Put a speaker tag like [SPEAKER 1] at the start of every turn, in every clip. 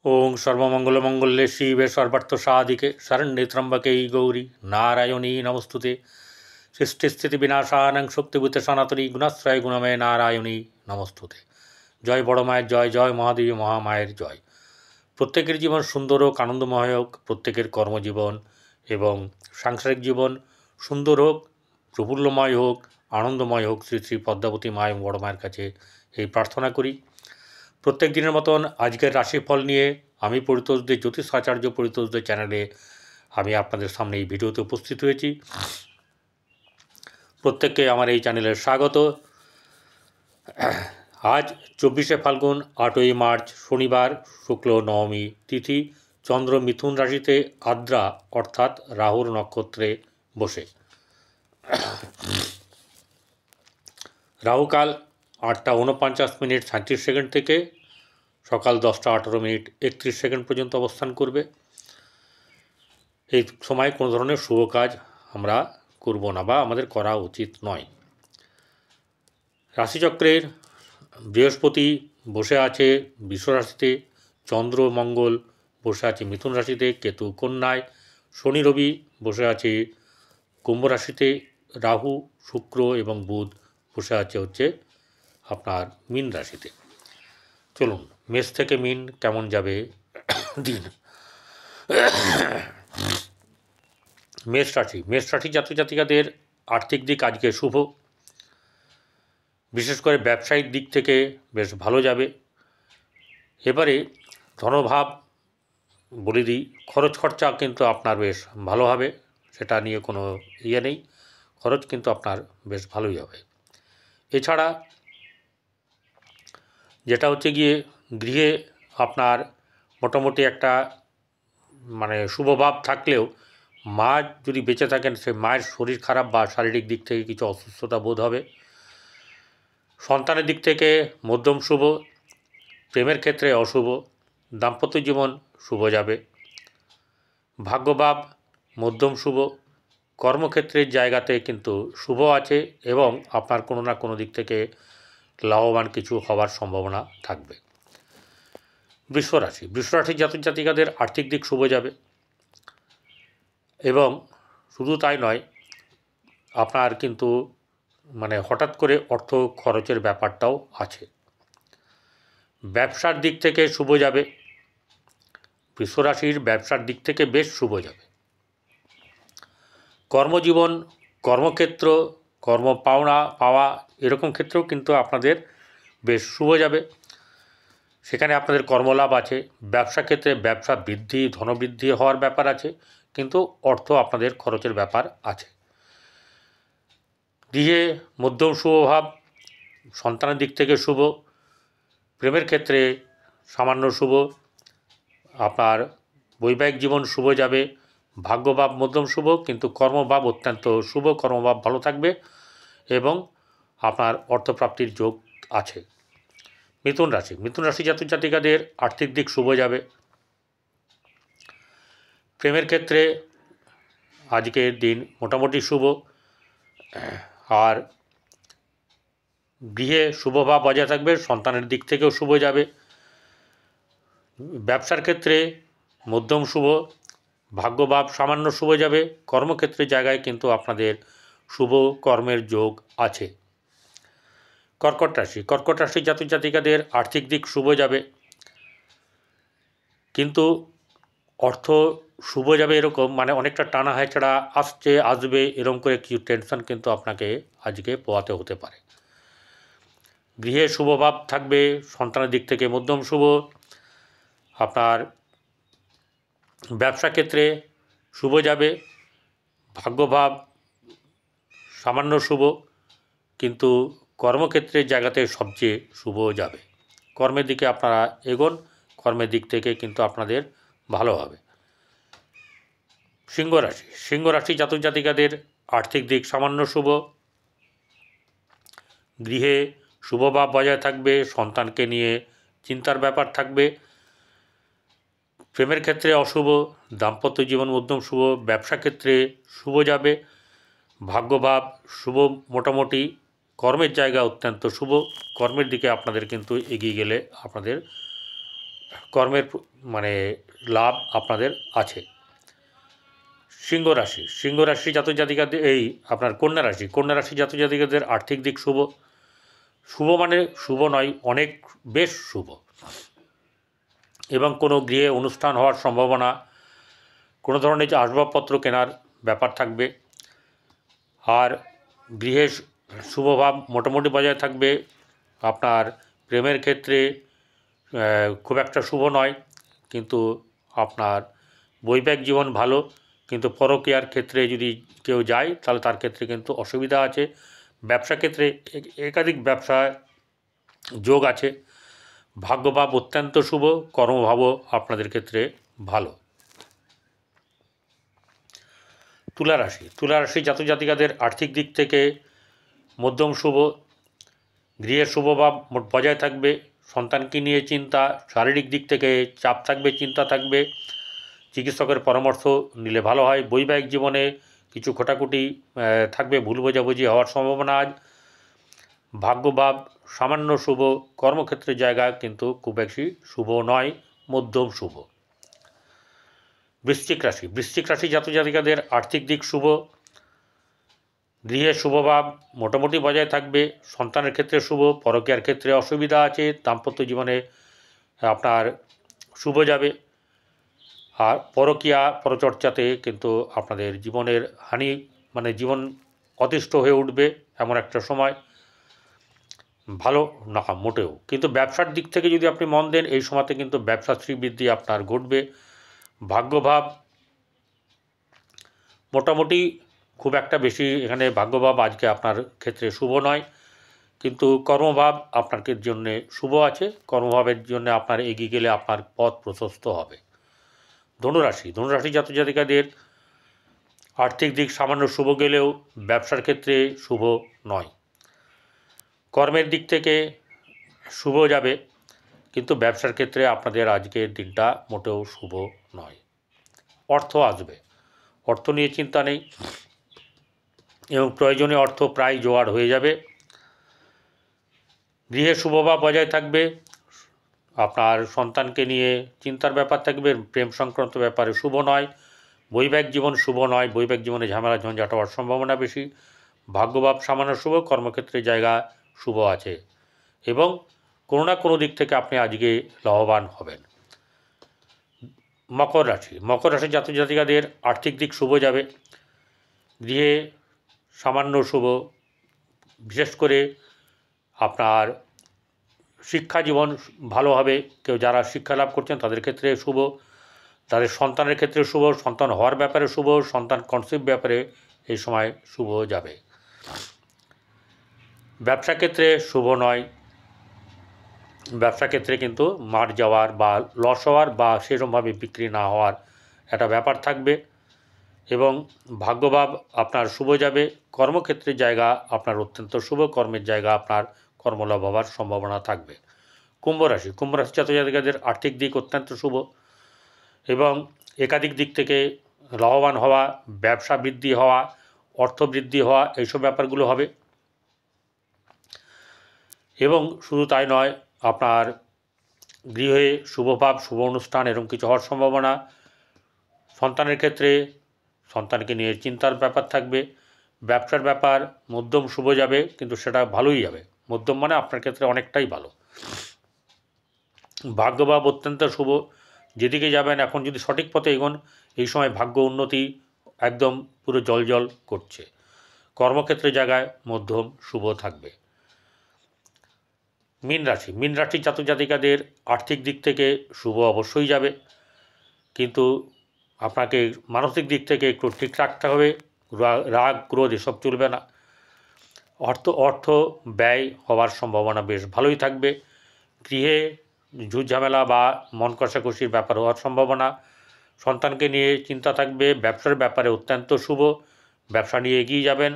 [SPEAKER 1] ओं सर्वमंगलमंगल्ये शिवे सर्वार्थसाधिके शरण्ये त्र्यंबके गौरी नारायणी नमस्तुते। सृष्टिस्थितिविनाशानां शक्तिभूते सनातनी गुणाश्रय गुणमय नारायणी नमस्तुते। जय बड़ माয়ের জয়, জয় মহাদেবী মহামায়ের জয়। প্রত্যেকের জীবন সুন্দর হোক, আনন্দময় হোক, প্রত্যেকের কর্মজীবন এবং সাংসারিক জীবন সুন্দর হোক, প্রফুল্লময় হোক, আনন্দময় হোক। শ্রী শ্রী পদ্মাবতী মা এবং বড় মায়ের কাছে এই প্রার্থনা করি। প্রত্যেক দিনের মতন আজকের রাশিফল নিয়ে আমি পরিতোষদের জ্যোতিষ আচার্য পরিতোষদের চ্যানেলে আমি আপনাদের সামনে এই ভিডিওতে উপস্থিত হয়েছি। প্রত্যেককে আমার এই চ্যানেলের স্বাগত। আজ 24শে ফাল্গুন 8ই মার্চ শনিবার, শুক্ল নবমী তিথি, চন্দ্র মিথুন রাশিতে আদ্রা অর্থাৎ রাহুর নক্ষত্রে বসে। রাহুকাল 8টা 49 মিনিট 37 সেকেন্ড থেকে সকাল 10টা 18 মিনিট 31 সেকেন্ড পর্যন্ত অবস্থান করবে। এই সময় কোনো ধরনের শুভ কাজ আমরা করব না বা আমাদের করা উচিত নয়। রাশিচক্রের বৃহস্পতি বসে আছে বৃষ রাশিতে, চন্দ্র মঙ্গল বসে আছে মিথুন রাশিতে, কেতু কন্যায়, শনি রবি বসে আছে কুম্ভ রাশিতে, রাহু শুক্র এবং বুধ বসে আছে আপনার মীন রাশিতে। চলুন মেষ থেকে মীন কেমন যাবে দিন। মেষ রাশি জাতক জাতিকাদের আর্থিক দিক আজকে শুভ, বিশেষ করে ব্যবসায়িক দিক থেকে বেশ ভালো যাবে। এবারে ধনভাব বলে দিই, খরচ খরচা কিন্তু আপনার বেশ ভালো হবে, সেটা নিয়ে কোনো নেই, খরচ কিন্তু আপনার বেশ ভালোই হবে। এছাড়া যেটা গিয়ে গৃহে আপনার মোটামুটি একটা শুভভাব থাকলেও মা যদি বেঁচে থাকেন সে মায়ের শরীর খারাপ বা শারীরিক দিক থেকে কিছু অসুস্থতা বোধ হবে। সন্তানের দিক থেকে মধ্যম শুভ, প্রেমের ক্ষেত্রে অশুভ, দাম্পত্য জীবন শুভ যাবে। ভাগ্যভাব মধ্যম শুভ, কর্মক্ষেত্রের জায়গাতে কিন্তু শুভ আছে এবং আপনার কোনো না কোনো দিক থেকে লাভবান কিছু হওয়ার সম্ভাবনা থাকবে। বৃষ রাশির জাতক জাতিকাদের আর্থিক দিক শুভ যাবে এবং শুধু তাই নয়, আপনার কিন্তু হঠাৎ করে অর্থ খরচের ব্যাপারটাও আছে। ব্যবসার দিক থেকে শুভ যাবে, বৃষ রাশির ব্যবসার দিক থেকে বেশ শুভ যাবে। কর্মজীবন, কর্মক্ষেত্র, কর্ম পাওয়া এরকম ক্ষেত্রেও কিন্তু আপনাদের বেশ শুভ যাবে, সেখানে আপনাদের কর্মলাভ আছে। ব্যবসা ক্ষেত্রে ব্যবসা বৃদ্ধি, ধনবৃদ্ধি হওয়ার ব্যাপার আছে, কিন্তু অর্থ আপনাদের খরচের ব্যাপার আছে। গৃহে মধ্যম শুভভাব, সন্তানের দিক থেকে শুভ, প্রেমের ক্ষেত্রে সামান্য শুভ, আপনার বৈবাহিক জীবন শুভ যাবে। ভাগ্যভাব মধ্যম শুভ, কিন্তু কর্মভাব অত্যন্ত শুভ, কর্মভাব ভালো থাকবে এবং আপনার অর্থপ্রাপ্তির যোগ আছে। মিথুন রাশি জাতক জাতিকাদের আর্থিক দিক শুভ যাবে। প্রেমের ক্ষেত্রে আজকের দিন মোটামুটি শুভ, আর গৃহে শুভভাব বজায় থাকবে, সন্তানের দিক থেকেও শুভ যাবে। ব্যবসার ক্ষেত্রে মধ্যম শুভ, ভাগ্যভাব সামান্য শুভ যাবে। কর্মক্ষেত্রের জায়গায় কিন্তু আপনাদের শুভ কর্মের যোগ আছে। কর্কট রাশি জাতক জাতিকাদের আর্থিক দিক শুভ যাবে, কিন্তু অর্থ শুভ যাবে এরকম অনেকটা টানা হেঁচড়া আসবে এরকম করে কিছু টেনশন কিন্তু আপনাকে আজকে পোহাতে হতে পারে। গৃহে শুভভাব থাকবে, সন্তানের দিক থেকে মধ্যম শুভ, আপনার ব্যবসা ক্ষেত্রে শুভ যাবে। ভাগ্যভাব সামান্য শুভ, কিন্তু কর্মক্ষেত্রের জায়গাতে সবচেয়ে শুভ যাবে। কর্মের দিকে আপনারা এগোন, কর্মের দিক থেকে কিন্তু আপনাদের ভালো হবে। সিংহ রাশি জাতক জাতিকাদের আর্থিক দিক সামান্য শুভ, গৃহে শুভভাব বজায় থাকবে, সন্তানকে নিয়ে চিন্তার ব্যাপার থাকবে। প্রেমের ক্ষেত্রে অশুভ, দাম্পত্য জীবন মধ্যম শুভ, ব্যবসা ক্ষেত্রে শুভ যাবে। ভাগ্যভাব শুভ মোটামুটি, কর্মের জায়গা অত্যন্ত শুভ, কর্মের দিকে আপনাদের কিন্তু এগিয়ে গেলে আপনাদের কর্মের মানে লাভ আপনাদের আছে। সিংহ রাশি, সিংহ রাশি জাতক জাতিকাদের এই আপনার কন্যা রাশি জাতক জাতিকাদের আর্থিক দিক শুভ। শুভ মানে শুভ নয়, অনেক বেশ শুভ। এবং কোনো গৃহে অনুষ্ঠান হওয়ার সম্ভাবনা, কোনো ধরনের যে আসবাবপত্র কেনার ব্যাপার থাকবে। আর গৃহে শুভভাব মোটামুটি বজায় থাকবে। আপনার প্রেমের ক্ষেত্রে খুব একটা শুভ নয়, কিন্তু আপনার বৈবাহিক জীবন ভালো, কিন্তু পরকীয়ার ক্ষেত্রে যদি কেউ যায় তাহলে তার ক্ষেত্রে কিন্তু অসুবিধা আছে। ব্যবসা ক্ষেত্রে একাধিক ব্যবসা যোগ আছে। ভাগ্যভাব অত্যন্ত শুভ, কর্মভাবও আপনাদের ক্ষেত্রে ভালো। তুলা রাশি জাতক জাতিকাদের আর্থিক দিক থেকে মধ্যম শুভ। গৃহের শুভভাব বজায় থাকবে। সন্তানকে নিয়ে চিন্তা, শারীরিক দিক থেকে চাপ থাকবে, চিন্তা থাকবে। চিকিৎসকের পরামর্শ নিলে ভালো হয়। বৈবাহিক জীবনে কিছু খোঁটাখুটি থাকবে, ভুল বোঝাবুঝি হওয়ার সম্ভাবনা আজ। ভাগ্যভাব সামান্য শুভ। কর্মক্ষেত্রের জায়গা কিন্তু খুব বেশি শুভ নয়, মধ্যম শুভ। বৃশ্চিক রাশি জাতক জাতিকাদের আর্থিক দিক শুভ। গৃহে শুভভাব মোটামুটি বজায় থাকবে। সন্তানের ক্ষেত্রে শুভ, পরকীয়ার ক্ষেত্রে অসুবিধা আছে। দাম্পত্য জীবনে আপনার শুভ যাবে। আর পরকীয়া পরচর্চাতে কিন্তু আপনাদের জীবনের হানি, মানে জীবন অতিষ্ঠ হয়ে উঠবে এমন একটা সময়, ভালো না মোটেও। কিন্তু ব্যবসার দিক থেকে যদি আপনি মন দেন, এই সময়তে কিন্তু ব্যবসা শ্রীবৃদ্ধি আপনার ঘটবে। ভাগ্যভাব মোটামুটি, খুব একটা বেশি এখানে ভাগ্যভাব আজকে আপনার ক্ষেত্রে শুভ নয়, কিন্তু কর্মভাব আপনার জন্যে শুভ আছে। কর্মভাবের জন্য আপনার এগিয়ে গেলে আপনার পথ প্রশস্ত হবে। ধনুরাশি জাতক জাতিকাদের আর্থিক দিক সামান্য শুভ গেলেও ব্যবসার ক্ষেত্রে শুভ নয়। কর্মের দিক থেকে শুভ যাবে, কিন্তু ব্যবসার ক্ষেত্রে আপনাদের আজকের দিনটা মোটেও শুভ নয়। অর্থ আসবে, অর্থ নিয়ে চিন্তা নেই, এবং প্রয়োজনীয় অর্থ প্রায় জোগাড় হয়ে যাবে। গৃহে শুভভাব বজায় থাকবে। আপনার সন্তানকে নিয়ে চিন্তার ব্যাপার থাকবে। প্রেম সংক্রান্ত ব্যাপারে শুভ নয়। বৈবাহিক জীবন শুভ নয়, বৈবাহিক জীবনে ঝামেলা ঝঞ্ঝাট হওয়ার সম্ভাবনা বেশি। ভাগ্যভাব সামান্য শুভ, কর্মক্ষেত্রে জায়গা শুভ আছে, এবং কোনো না কোনো দিক থেকে আপনি আজকে লাভবান হবেন। মকর রাশি জাতক জাতিকাদের আর্থিক দিক শুভ যাবে। গৃহে সামান্য শুভ, বিশেষ করে আপনার শিক্ষা জীবন ভালো হবে। কেউ যারা শিক্ষা লাভ করছেন তাদের ক্ষেত্রে শুভ, তাদের সন্তানের ক্ষেত্রে শুভ, সন্তান হওয়ার ব্যাপারে শুভ, সন্তান কনসিভ ব্যাপারে এই সময় শুভ যাবে। ব্যবসা ক্ষেত্রে শুভ নয়। ব্যবসা ক্ষেত্রে কিন্তু মার যাওয়ার বা লস হওয়ার বা সেরকমভাবে বিক্রি না হওয়ার একটা ব্যাপার থাকবে, এবং ভাগ্যভাব আপনার শুভ যাবে। কর্মক্ষেত্রের জায়গা আপনার অত্যন্ত শুভ, কর্মের জায়গা আপনার কর্মলাভ হওয়ার সম্ভাবনা থাকবে। কুম্ভ রাশি জাতক জাতিকাদের আর্থিক দিক অত্যন্ত শুভ, এবং একাধিক দিক থেকে লাভবান হওয়া, ব্যবসা বৃদ্ধি হওয়া, অর্থ বৃদ্ধি হওয়া, এইসব ব্যাপারগুলো হবে। এবং শুধু তাই নয়, আপনার গৃহে শুভভাব, শুভ অনুষ্ঠান এরকম কিছু হওয়ার সম্ভাবনা। সন্তানের ক্ষেত্রে সন্তানকে নিয়ে চিন্তার ব্যাপার থাকবে। ব্যবসার ব্যাপার মধ্যম শুভ যাবে, কিন্তু সেটা ভালোই যাবে। মধ্যম মানে আপনার ক্ষেত্রে অনেকটাই ভালো। ভাগ্যভাব অত্যন্ত শুভ, যেদিকে যাবেন এখন যদি সঠিক পথে এগোন, এই সময় ভাগ্য উন্নতি একদম পুরো জল করছে। কর্মক্ষেত্রে জায়গায় মধ্যম শুভ থাকবে। মীন রাশি জাতক জাতিকাদের আর্থিক দিক থেকে শুভ অবশ্যই যাবে, কিন্তু আপনাকে মানসিক দিক থেকে একটু ঠিক রাখতে হবে। রাগ ক্রোধ এসব চলবে না। অর্থ ব্যয় হওয়ার সম্ভাবনা বেশ ভালোই থাকবে। গৃহে ঝুটঝামেলা বা মন কষাকষির ব্যাপার হওয়ার সম্ভাবনা। সন্তানকে নিয়ে চিন্তা থাকবে। ব্যবসার ব্যাপারে অত্যন্ত শুভ, ব্যবসা নিয়ে এগিয়ে যাবেন।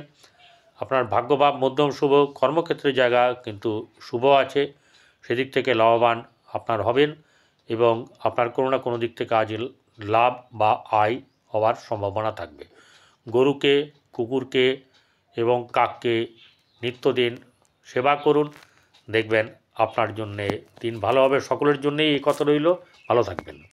[SPEAKER 1] আপনার ভাগ্যভাব মধ্যম শুভ, কর্মক্ষেত্রের জায়গা কিন্তু শুভ আছে, সেদিক থেকে লাভবান আপনার হবেন, এবং আপনার কোনো না কোনো দিক থেকে আজ লাভ বা আয় হওয়ার সম্ভাবনা থাকবে। গরুকে, কুকুরকে এবং কাককে নিত্যদিন সেবা করুন, দেখবেন আপনার জন্যে দিন ভালো হবে। সকলের জন্যেই এই কথা রইল। ভালো থাকবেন।